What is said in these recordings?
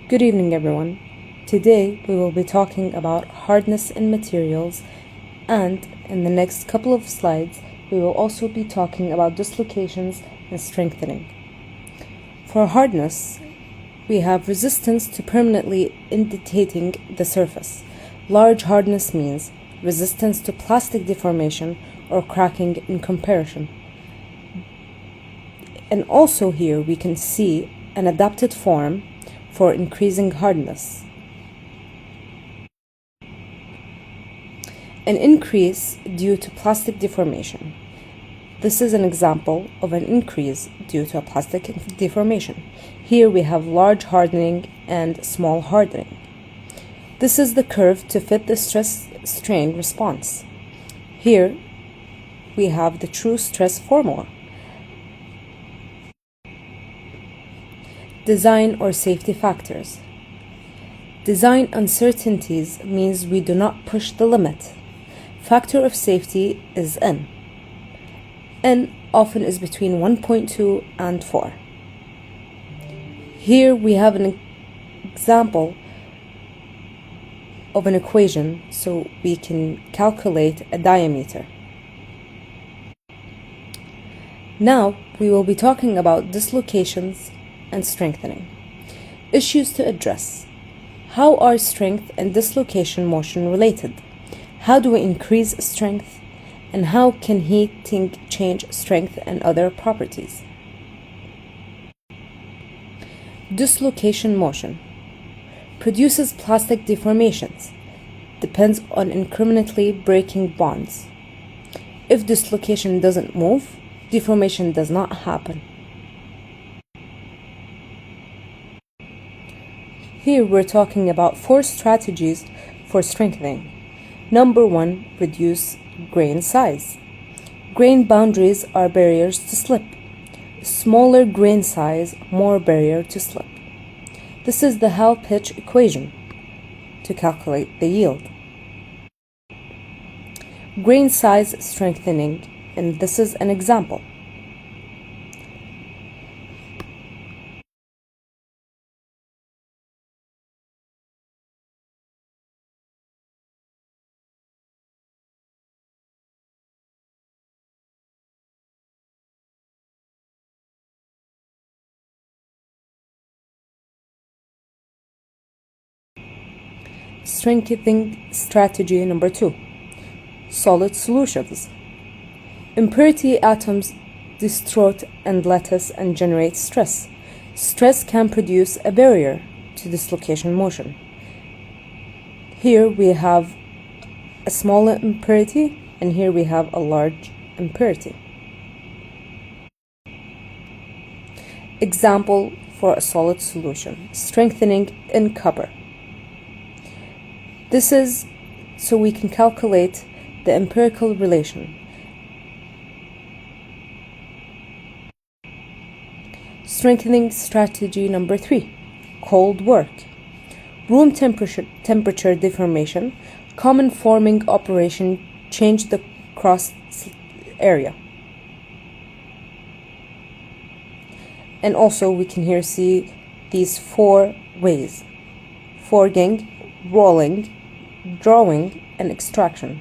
Good evening, everyone. Today we will be talking about hardness in materials, and in the next couple of slides we will also be talking about dislocations and strengthening. For hardness, we have resistance to permanently indentating the surface. Large hardness means resistance to plastic deformation or cracking in compression. And also here we can see an adapted form for increasing hardness. An increase due to plastic deformation. This is an example of an increase due to a plastic deformation. Here we have large hardening and small hardening. This is the curve to fit the stress-strain response. Here we have the true stress formula. Design or safety factors. Design uncertainties means we do not push the limit. Factor of safety is N. N often is between 1.2 and 4. Here we have an example of an equation so we can calculate a diameter. Now we will be talking about dislocations and strengthening. Issues to address. How are strength and dislocation motion related? How do we increase strength? And how can heating change strength and other properties? Dislocation motion produces plastic deformations, depends on incrementally breaking bonds. If dislocation doesn't move, deformation does not happen. Here we're talking about 4 strategies for strengthening. Number 1, reduce grain size. Grain boundaries are barriers to slip. Smaller grain size, more barrier to slip. This is the Hall-Pitch equation to calculate the yield. Grain size strengthening, and this is an example. Strengthening strategy number 2. Solid solutions. Impurity atoms distort and lattice and generate stress. Stress can produce a barrier to dislocation motion. Here we have a small impurity, and here we have a large impurity. Example for a solid solution. Strengthening in copper. This is so we can calculate the empirical relation. Strengthening strategy number 3. Cold work. Room temperature deformation, common forming operation, change the cross area. And also we can here see these 4 ways: forging, rolling, drawing, and extraction.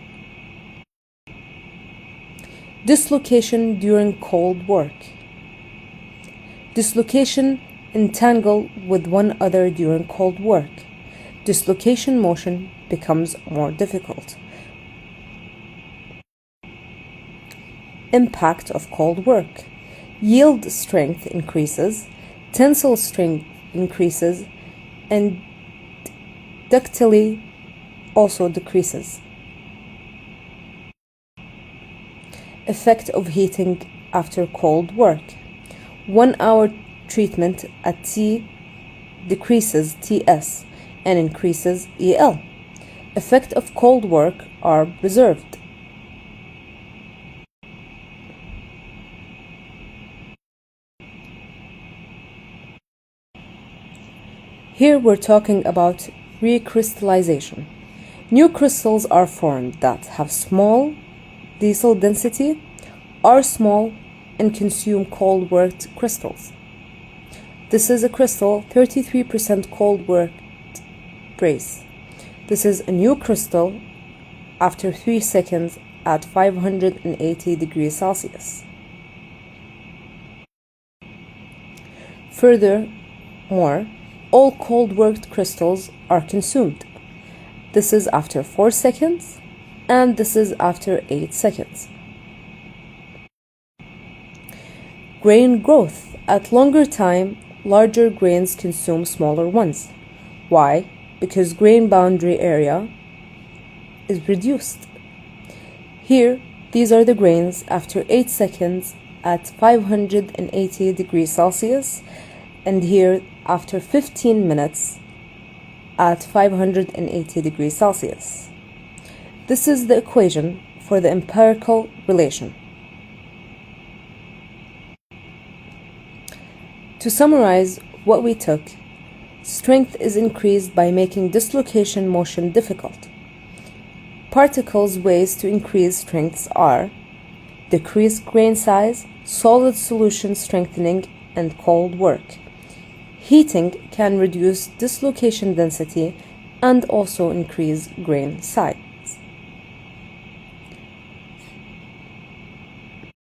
Dislocation during cold work. Dislocation entangle with one other during cold work. Dislocation motion becomes more difficult. Impact of cold work. Yield strength increases, tensile strength increases, and ductility also decreases. Effect of heating after cold work. 1 hour treatment at T decreases TS and increases EL. Effect of cold work are preserved. Here we're talking about recrystallization. New crystals are formed that have small diesel density, are small, and consume cold worked crystals. This is a crystal 33% cold worked brace. This is a new crystal after 3 seconds at 580 degrees Celsius. Furthermore, all cold worked crystals are consumed. This is after 4 seconds and this is after 8 seconds. Grain growth. At longer time, larger grains consume smaller ones. Why? Because grain boundary area is reduced. Here, these are the grains after 8 seconds at 580 degrees Celsius, and here after 15 minutes at 580 degrees Celsius. This is the equation for the empirical relation. To summarize what we took, strength is increased by making dislocation motion difficult. Particles' ways to increase strengths are decrease grain size, solid solution strengthening, and cold work. Heating can reduce dislocation density and also increase grain size.